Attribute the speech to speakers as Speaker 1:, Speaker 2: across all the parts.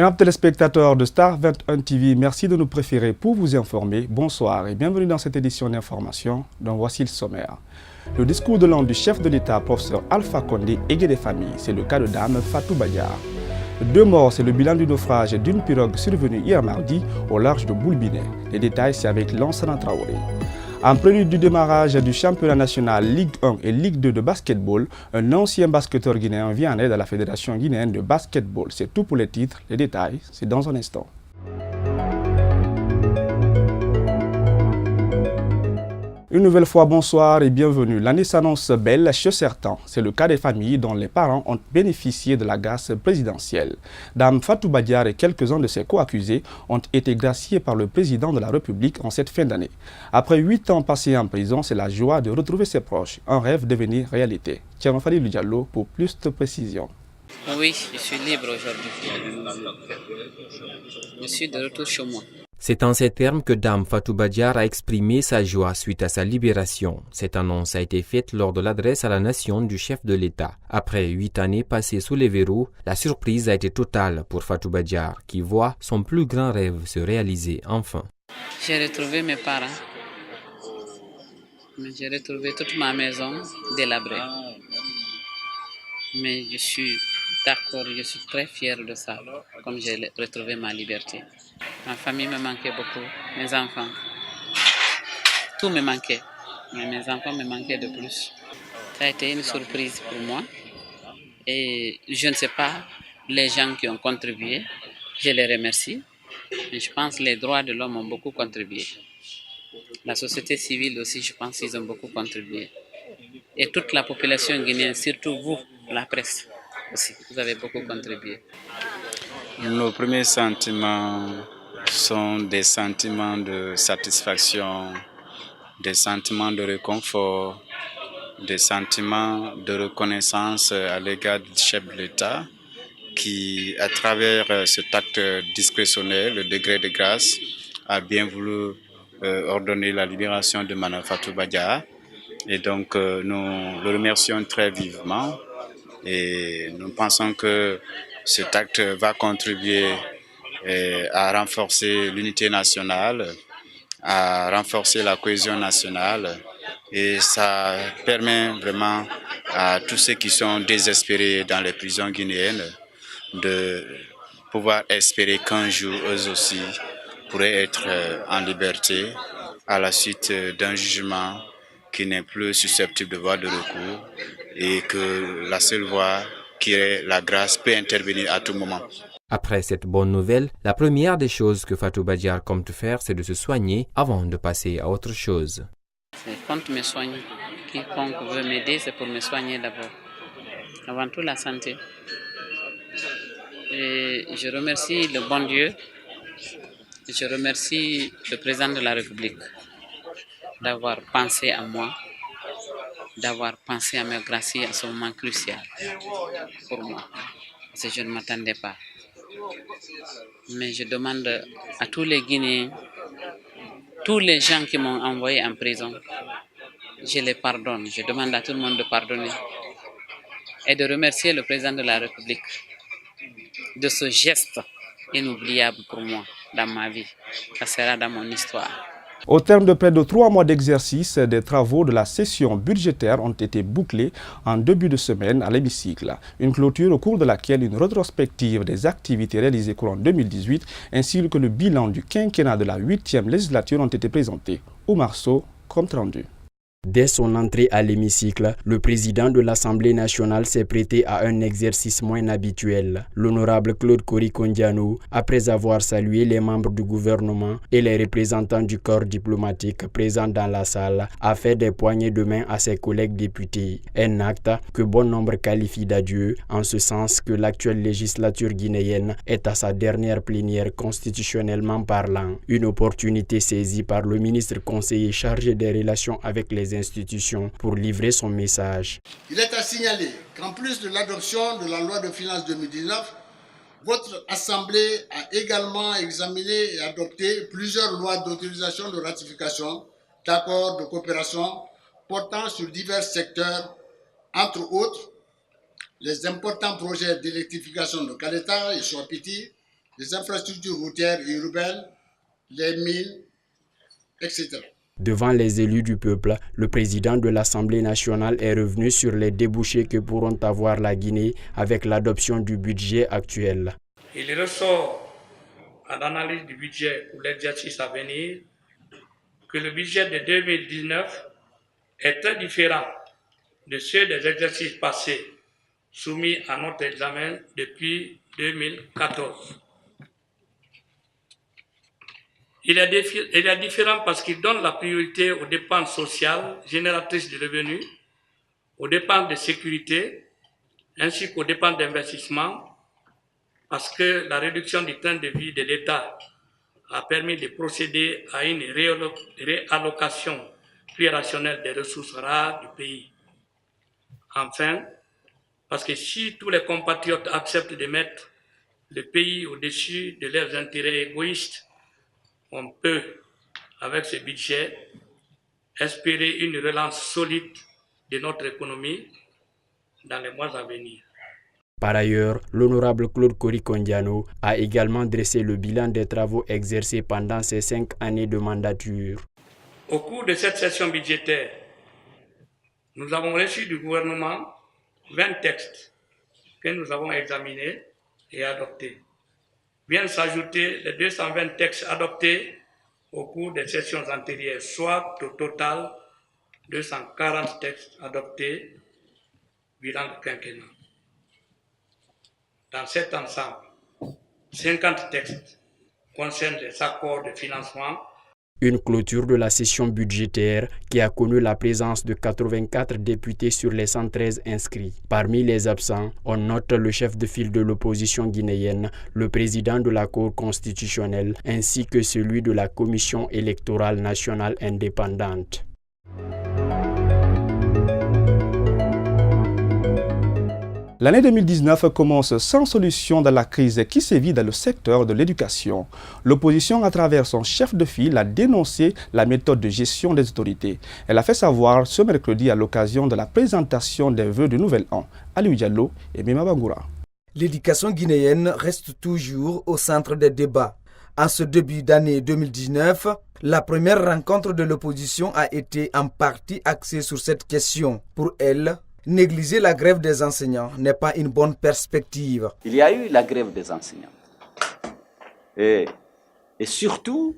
Speaker 1: Mesdames téléspectateurs de Star 21 TV, merci de nous préférer pour vous informer. Bonsoir et bienvenue dans cette édition d'information dont voici le sommaire. Le discours de l'an du chef de l'État, professeur Alpha Condé, égué des familles, c'est le cas de Dame Fatou Badiar. 2 morts, c'est le bilan du naufrage d'une pirogue survenue hier mardi au large de Boulbinet. Les détails, c'est avec Lansana Traoré. En prélude du démarrage du championnat national Ligue 1 et Ligue 2 de basketball, un ancien basketteur guinéen vient en aide à la Fédération guinéenne de basketball. C'est tout pour les titres. Les détails, c'est dans un instant. Une nouvelle fois, bonsoir et bienvenue. L'année s'annonce belle chez certains. C'est le cas des familles dont les parents ont bénéficié de la grâce présidentielle. Dame Fatou Badiar et quelques-uns de ses co-accusés ont été graciés par le président de la République en cette fin d'année. Après 8 ans passés en prison, c'est la joie de retrouver ses proches. Un rêve devenir réalité. Thierry Fadilou Diallo pour plus de précisions.
Speaker 2: Oui, je suis libre aujourd'hui. Je suis de retour chez moi.
Speaker 3: C'est en ces termes que Dame Fatou Badiar a exprimé sa joie suite à sa libération. Cette annonce a été faite lors de l'adresse à la nation du chef de l'État. Après 8 années passées sous les verrous, la surprise a été totale pour Fatou Badiar, qui voit son plus grand rêve se réaliser enfin.
Speaker 2: J'ai retrouvé mes parents. J'ai retrouvé toute ma maison délabrée. Mais je suis d'accord, je suis très fière de ça, comme j'ai retrouvé ma liberté. Ma famille me manquait beaucoup, mes enfants. Tout me manquait, mais mes enfants me manquaient de plus. Ça a été une surprise pour moi. Et je ne sais pas les gens qui ont contribué, je les remercie. Mais je pense que les droits de l'homme ont beaucoup contribué. La société civile aussi, je pense qu'ils ont beaucoup contribué. Et toute la population guinéenne, surtout vous, la presse aussi, vous avez beaucoup contribué.
Speaker 4: Nos premiers sentiments sont des sentiments de satisfaction, des sentiments de réconfort, des sentiments de reconnaissance à l'égard du chef de l'État qui, à travers cet acte discrétionnaire, le degré de grâce, a bien voulu ordonner la libération de Mme Fatou Badiar. Et donc, nous le remercions très vivement et nous pensons que cet acte va contribuer à renforcer l'unité nationale, à renforcer la cohésion nationale et ça permet vraiment à tous ceux qui sont désespérés dans les prisons guinéennes de pouvoir espérer qu'un jour eux aussi pourraient être en liberté à la suite d'un jugement qui n'est plus susceptible de voie de recours et que la seule voie qui est la grâce peut intervenir à tout moment.
Speaker 3: Après cette bonne nouvelle, la première des choses que Fatou Badiar compte faire, c'est de se soigner avant de passer à autre chose.
Speaker 2: Je compte me soigner. Quiconque veut m'aider, c'est pour me soigner d'abord. Avant tout, la santé. Et je remercie le bon Dieu. Je remercie le président de la République d'avoir pensé à moi, d'avoir pensé à me gracier à ce moment crucial pour moi. Parce que je ne m'attendais pas. Mais je demande à tous les Guinéens, tous les gens qui m'ont envoyé en prison, je les pardonne. Je demande à tout le monde de pardonner et de remercier le président de la République de ce geste inoubliable pour moi dans ma vie. Ça sera dans mon histoire.
Speaker 1: Au terme de près de 3 mois d'exercice, des travaux de la session budgétaire ont été bouclés en début de semaine à l'hémicycle. Une clôture au cours de laquelle une rétrospective des activités réalisées courant 2018 ainsi que le bilan du quinquennat de la 8e législature ont été présentés. Oumar Sow, compte rendu.
Speaker 5: Dès son entrée à l'hémicycle, le président de l'Assemblée nationale s'est prêté à un exercice moins habituel. L'honorable Claude Korikondiano, après avoir salué les membres du gouvernement et les représentants du corps diplomatique présents dans la salle, a fait des poignées de main à ses collègues députés. Un acte que bon nombre qualifient d'adieu, en ce sens que l'actuelle législature guinéenne est à sa dernière plénière constitutionnellement parlant. Une opportunité saisie par le ministre conseiller chargé des relations avec les institutions pour livrer son message.
Speaker 6: Il est à signaler qu'en plus de l'adoption de la loi de finances 2019, votre Assemblée a également examiné et adopté plusieurs lois d'autorisation de ratification d'accords de coopération portant sur divers secteurs, entre autres les importants projets d'électrification de Kaleta et Chouapiti, les infrastructures routières et urbaines, les mines, etc.
Speaker 5: Devant les élus du peuple, le président de l'Assemblée nationale est revenu sur les débouchés que pourront avoir la Guinée avec l'adoption du budget actuel.
Speaker 7: Il ressort à l'analyse du budget pour l'exercice à venir que le budget de 2019 est très différent de ceux des exercices passés soumis à notre examen depuis 2014. Il est différent parce qu'il donne la priorité aux dépenses sociales génératrices de revenus, aux dépenses de sécurité, ainsi qu'aux dépenses d'investissement, parce que la réduction du train de vie de l'État a permis de procéder à une réallocation plus rationnelle des ressources rares du pays. Enfin, parce que si tous les compatriotes acceptent de mettre le pays au-dessus de leurs intérêts égoïstes, on peut, avec ce budget, espérer une relance solide de notre économie dans les mois à venir.
Speaker 5: Par ailleurs, l'honorable Claude Kory-Kondiano a également dressé le bilan des travaux exercés pendant ces 5 années de mandature.
Speaker 7: Au cours de cette session budgétaire, nous avons reçu du gouvernement 20 textes que nous avons examinés et adoptés. Viennent s'ajouter les 220 textes adoptés au cours des sessions antérieures, soit au total 240 textes adoptés durant le quinquennat. Dans cet ensemble, 50 textes concernent les accords de financement.
Speaker 5: Une clôture de la session budgétaire qui a connu la présence de 84 députés sur les 113 inscrits. Parmi les absents, on note le chef de file de l'opposition guinéenne, le président de la Cour constitutionnelle, ainsi que celui de la Commission électorale nationale indépendante.
Speaker 1: L'année 2019 commence sans solution dans la crise qui sévit dans le secteur de l'éducation. L'opposition, à travers son chef de file, a dénoncé la méthode de gestion des autorités. Elle a fait savoir ce mercredi à l'occasion de la présentation des vœux du Nouvel An. Aliou Diallo et Mima Bangoura.
Speaker 8: L'éducation guinéenne reste toujours au centre des débats. En ce début d'année 2019, la première rencontre de l'opposition a été en partie axée sur cette question. Pour elle, négliger la grève des enseignants n'est pas une bonne perspective.
Speaker 9: Il y a eu la grève des enseignants. Et surtout,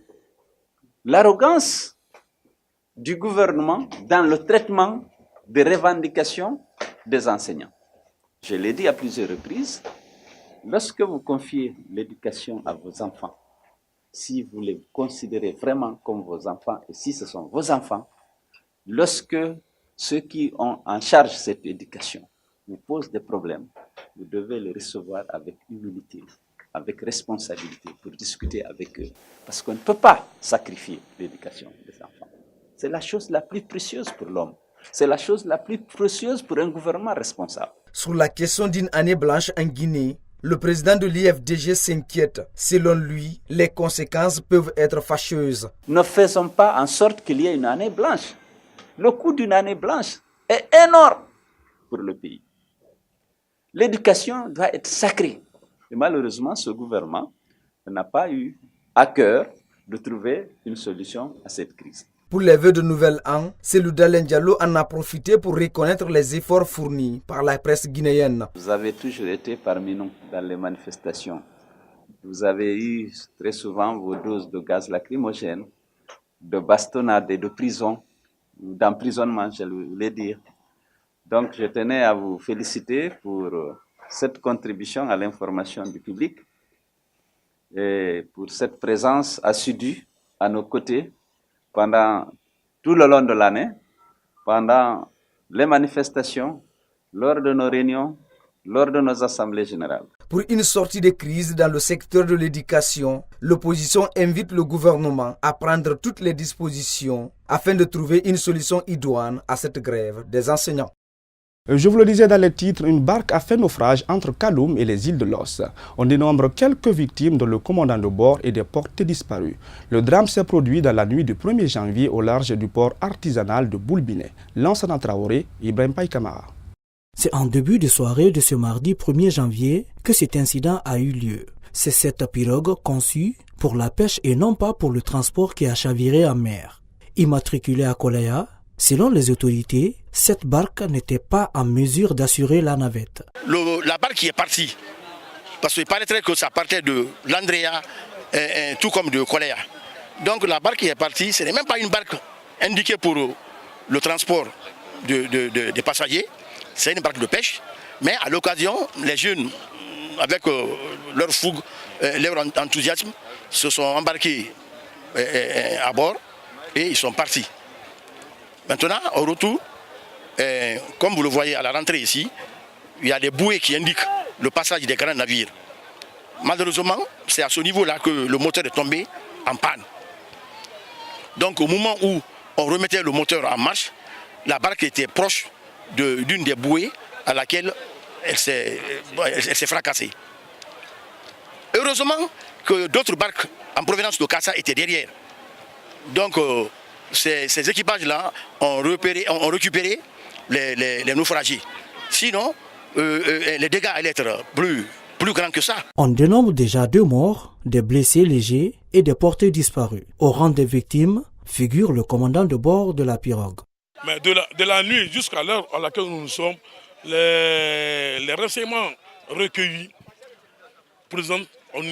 Speaker 9: l'arrogance du gouvernement dans le traitement des revendications des enseignants. Je l'ai dit à plusieurs reprises, lorsque vous confiez l'éducation à vos enfants, si vous les considérez vraiment comme vos enfants, et si ce sont vos enfants, lorsque ceux qui ont en charge cette éducation vous posent des problèmes, vous devez les recevoir avec humilité, avec responsabilité, pour discuter avec eux. Parce qu'on ne peut pas sacrifier l'éducation des enfants. C'est la chose la plus précieuse pour l'homme. C'est la chose la plus précieuse pour un gouvernement responsable.
Speaker 8: Sur la question d'une année blanche en Guinée, le président de l'IFDG s'inquiète. Selon lui, les conséquences peuvent être fâcheuses.
Speaker 9: Ne faisons pas en sorte qu'il y ait une année blanche. Le coût d'une année blanche est énorme pour le pays. L'éducation doit être sacrée. Et malheureusement, ce gouvernement n'a pas eu à cœur de trouver une solution à cette crise.
Speaker 8: Pour les vœux de Nouvel An, Cellou Dalein Diallo en a profité pour reconnaître les efforts fournis par la presse guinéenne.
Speaker 9: Vous avez toujours été parmi nous dans les manifestations. Vous avez eu très souvent vos doses de gaz lacrymogène, de bastonnade et de prison, d'emprisonnement, je voulais dire. Donc, je tenais à vous féliciter pour cette contribution à l'information du public et pour cette présence assidue à nos côtés pendant tout le long de l'année, pendant les manifestations, lors de nos réunions, lors de nos assemblées générales.
Speaker 8: Pour une sortie de crise dans le secteur de l'éducation, l'opposition invite le gouvernement à prendre toutes les dispositions afin de trouver une solution idoine à cette grève des enseignants.
Speaker 1: Je vous le disais dans les titres, une barque a fait naufrage entre Kaloum et les îles de Los. On dénombre quelques victimes dont le commandant de bord et des portés disparus. Le drame s'est produit dans la nuit du 1er janvier au large du port artisanal de Boulbinet. Lansana Traoré, Ibrahim Paye Kamara.
Speaker 10: C'est en début de soirée de ce mardi 1er janvier que cet incident a eu lieu. C'est cette pirogue conçue pour la pêche et non pas pour le transport qui a chaviré en mer. Immatriculée à Kolaya, selon les autorités, cette barque n'était pas en mesure d'assurer la navette.
Speaker 11: La barque qui est partie, parce qu'il paraîtrait que ça partait de l'Andrea, tout comme de Kolaya. Donc la barque qui est partie, ce n'est même pas une barque indiquée pour le transport des passagers, c'est une barque de pêche. Mais à l'occasion, les jeunes, avec leur fougue, leur enthousiasme, se sont embarqués à bord et ils sont partis. Maintenant, au retour, comme vous le voyez à la rentrée ici, il y a des bouées qui indiquent le passage des grands navires. Malheureusement, c'est à ce niveau-là que le moteur est tombé en panne. Donc au moment où on remettait le moteur en marche, la barque était proche d'une des bouées à laquelle elle s'est fracassée. Heureusement que d'autres barques en provenance de Kassa étaient derrière. Donc ces équipages-là ont récupéré les naufragés. Sinon, les dégâts allaient être plus grands que ça.
Speaker 10: On dénombre déjà 2 morts, des blessés légers et des portés disparus. Au rang des victimes figure le commandant de bord de la pirogue.
Speaker 12: Mais de la nuit jusqu'à l'heure à laquelle nous sommes, les renseignements recueillis présentent, on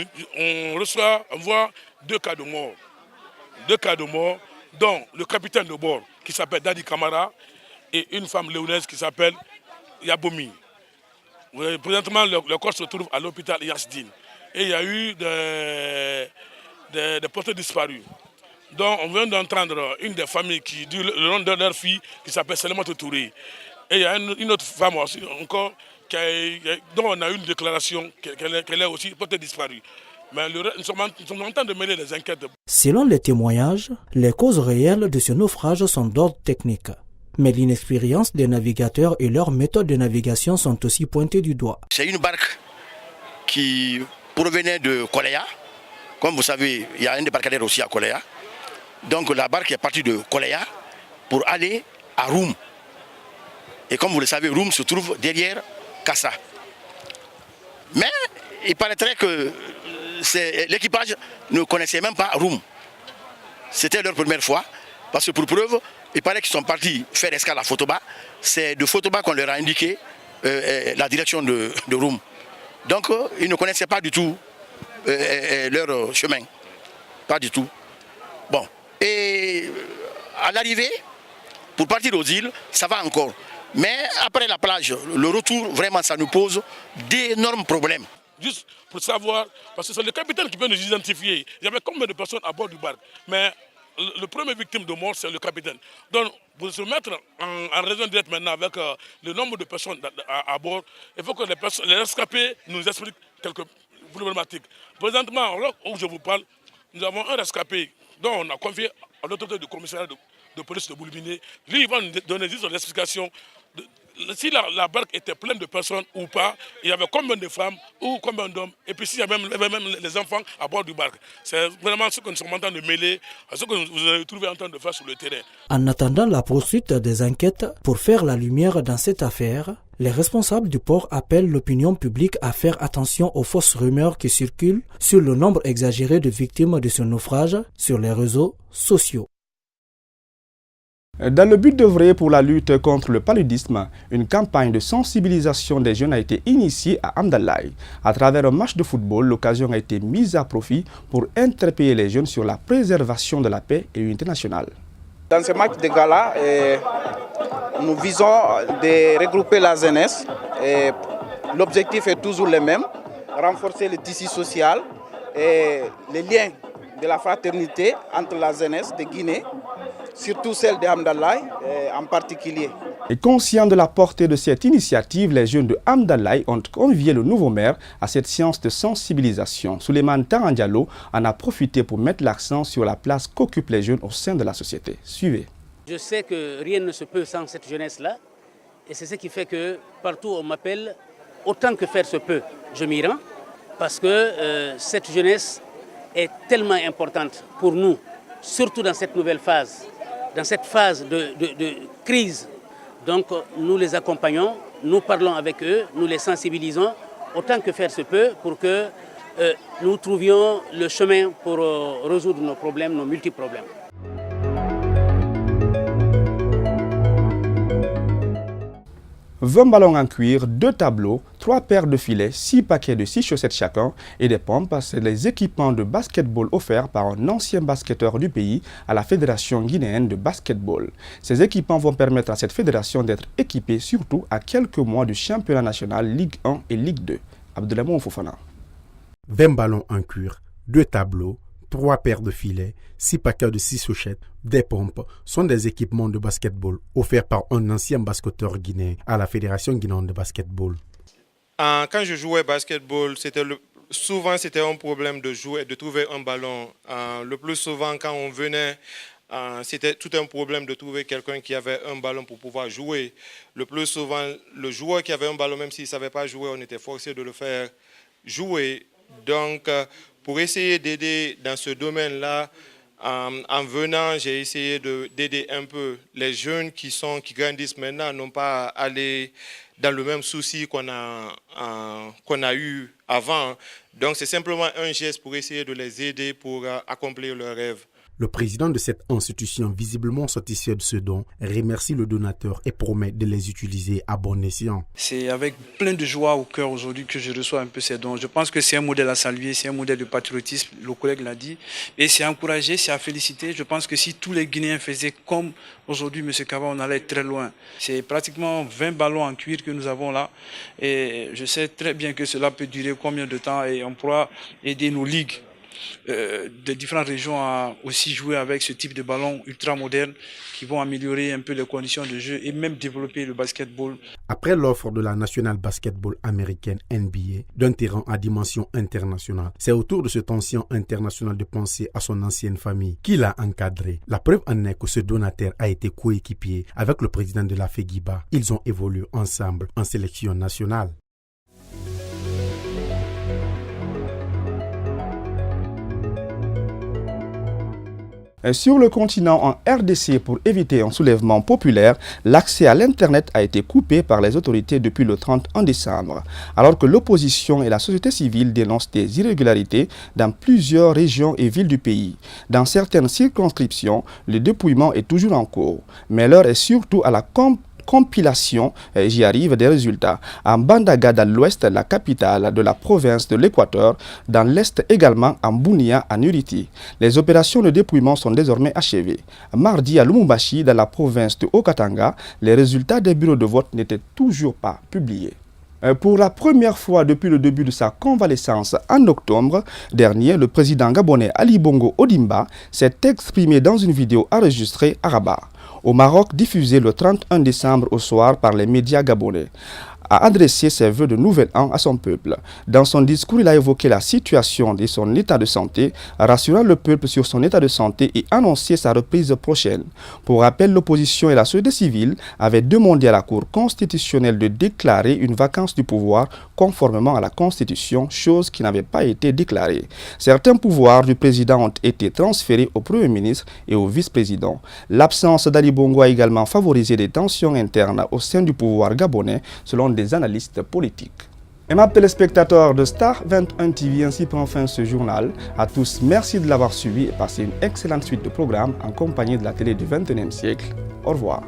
Speaker 12: voit 2 cas de mort. 2 cas de mort, dont le capitaine de bord qui s'appelle Dadi Kamara et une femme léonaise qui s'appelle Yabomi. Présentement, le corps se trouve à l'hôpital Yasdine. Et il y a eu des portés disparus. Donc on vient d'entendre une des familles qui dit le nom de leur fille qui s'appelle Salimata Touré. Et il y a une autre femme aussi encore dont on a eu une déclaration qu'elle est aussi portée disparue. Mais nous sommes en train de mêler les enquêtes.
Speaker 10: Selon les témoignages, les causes réelles de ce naufrage sont d'ordre technique. Mais l'inexpérience des navigateurs et leurs méthodes de navigation sont aussi pointées du doigt.
Speaker 11: C'est une barque qui provenait de Kolaya. Comme vous savez, il y a un débarcadère aussi à Kolaya. Donc la barque est partie de Kolaya pour aller à Roum. Et comme vous le savez, Roum se trouve derrière Kassa. Mais il paraîtrait que l'équipage ne connaissait même pas Roum. C'était leur première fois. Parce que pour preuve, il paraît qu'ils sont partis faire escale à Fotoba. C'est de Fotoba qu'on leur a indiqué la direction de Roum. Donc ils ne connaissaient pas du tout leur chemin. Pas du tout. Bon. Et à l'arrivée, pour partir aux îles, ça va encore. Mais après la plage, le retour, vraiment, ça nous pose d'énormes problèmes.
Speaker 12: Juste pour savoir, parce que c'est le capitaine qui peut nous identifier. Il y avait combien de personnes à bord du barque. Mais le premier victime de mort, c'est le capitaine. Donc, pour se mettre en raison d'être maintenant avec le nombre de personnes à bord, il faut que les rescapés nous expliquent quelques problématiques. Présentement, là où je vous parle, nous avons un rescapé dont on a confié à l'autorité du commissariat de police de Boulbiné. Lui, il va nous donner juste l'explication. Si la barque était pleine de personnes ou pas, il y avait combien de femmes ou combien d'hommes, et puis s'il y avait même les enfants à bord du barque. C'est vraiment ce que nous sommes en train de mêler à ce que vous avez trouvé en train de faire sur le terrain.
Speaker 10: En attendant la poursuite des enquêtes pour faire la lumière dans cette affaire, les responsables du port appellent l'opinion publique à faire attention aux fausses rumeurs qui circulent sur le nombre exagéré de victimes de ce naufrage sur les réseaux sociaux.
Speaker 1: Dans le but d'œuvrer pour la lutte contre le paludisme, une campagne de sensibilisation des jeunes a été initiée à Amdalaï. À travers un match de football, l'occasion a été mise à profit pour interpeller les jeunes sur la préservation de la paix et l'unité nationale.
Speaker 13: Dans ce match de gala, nous visons de regrouper la jeunesse. L'objectif est toujours le même, renforcer le tissu social et les liens de la fraternité entre la jeunesse de Guinée, surtout celle de Amdalaï en particulier.
Speaker 1: Et conscients de la portée de cette initiative, les jeunes de Amdalaï ont convié le nouveau maire à cette séance de sensibilisation. Souleymane Tarandialo en a profité pour mettre l'accent sur la place qu'occupent les jeunes au sein de la société. Suivez.
Speaker 14: Je sais que rien ne se peut sans cette jeunesse-là. Et c'est ce qui fait que partout on m'appelle, autant que faire se peut, je m'y rends. Parce que cette jeunesse est tellement importante pour nous, surtout dans cette nouvelle phase. Dans cette phase de crise, donc nous les accompagnons, nous parlons avec eux, nous les sensibilisons autant que faire se peut pour que nous trouvions le chemin pour résoudre nos problèmes, nos multi-problèmes. «
Speaker 1: 20 ballons en cuir, 2 tableaux, 3 paires de filets, 6 paquets de 6 chaussettes chacun et des pompes, c'est les équipements de basketball offerts par un ancien basketteur du pays à la Fédération guinéenne de basketball. Ces équipements vont permettre à cette fédération d'être équipée surtout à quelques mois du championnat national Ligue 1 et Ligue 2. Abdoulaye Fofana.
Speaker 15: 20 ballons en cuir, 2 tableaux, 3 paires de filets, 6 paquets de 6 souchettes, des pompes sont des équipements de basketball offerts par un ancien basketteur guinéen à la Fédération guinéenne de basketball.
Speaker 16: Quand je jouais basketball, souvent c'était un problème de jouer, de trouver un ballon. Le plus souvent quand on venait, c'était tout un problème de trouver quelqu'un qui avait un ballon pour pouvoir jouer. Le plus souvent, le joueur qui avait un ballon, même s'il ne savait pas jouer, on était forcé de le faire jouer. Donc, pour essayer d'aider dans ce domaine-là, en venant, j'ai essayé d'aider un peu les jeunes qui grandissent maintenant, non pas aller dans le même souci qu'on a eu avant. Donc, c'est simplement un geste pour essayer de les aider pour accomplir leurs rêves.
Speaker 15: Le président de cette institution, visiblement satisfait de ce don, remercie le donateur et promet de les utiliser à bon escient.
Speaker 17: C'est avec plein de joie au cœur aujourd'hui que je reçois un peu ces dons. Je pense que c'est un modèle à saluer, c'est un modèle de patriotisme, le collègue l'a dit. Et c'est à encourager, c'est à féliciter. Je pense que si tous les Guinéens faisaient comme aujourd'hui, M. Kaba, on allait très loin. C'est pratiquement 20 ballons en cuir que nous avons là. Et je sais très bien que cela peut durer combien de temps et on pourra aider nos ligues de différentes régions à aussi jouer avec ce type de ballons ultra modernes qui vont améliorer un peu les conditions de jeu et même développer le basketball.
Speaker 15: Après l'offre de la National Basketball américaine NBA d'un terrain à dimension internationale, c'est au tour de cet ancien international de penser à son ancienne famille qui l'a encadré. La preuve en est que ce donateur a été coéquipier avec le président de la FEGIBA. Ils ont évolué ensemble en sélection nationale.
Speaker 1: Sur le continent en RDC, pour éviter un soulèvement populaire, l'accès à l'Internet a été coupé par les autorités depuis le 31 décembre. Alors que l'opposition et la société civile dénoncent des irrégularités dans plusieurs régions et villes du pays. Dans certaines circonscriptions, le dépouillement est toujours en cours. Mais l'heure est surtout à la compilation, j'y arrive, des résultats. En Bandaga, dans l'ouest, la capitale de la province de l'Équateur, dans l'est également, en Bunia, en Uriti. Les opérations de dépouillement sont désormais achevées. Mardi, à Lumumbashi, dans la province de Haut-Katanga, les résultats des bureaux de vote n'étaient toujours pas publiés. Pour la première fois depuis le début de sa convalescence en octobre dernier, le président gabonais Ali Bongo Ondimba s'est exprimé dans une vidéo enregistrée à Rabat, au Maroc, diffusée le 31 décembre au soir par les médias gabonais, a adressé ses vœux de nouvel an à son peuple. Dans son discours, il a évoqué la situation de son état de santé, rassurant le peuple sur son état de santé et annoncé sa reprise prochaine. Pour rappel, l'opposition et la société civile avaient demandé à la Cour constitutionnelle de déclarer une vacance du pouvoir conformément à la Constitution, chose qui n'avait pas été déclarée. Certains pouvoirs du président ont été transférés au Premier ministre et au vice-président. L'absence d'Ali Bongo a également favorisé des tensions internes au sein du pouvoir gabonais, selon des analystes politiques. Aimables téléspectateurs de Star 21 TV, ainsi prend fin ce journal. À tous, merci de l'avoir suivi et passez une excellente suite de programmes en compagnie de la télé du 21e siècle. Au revoir.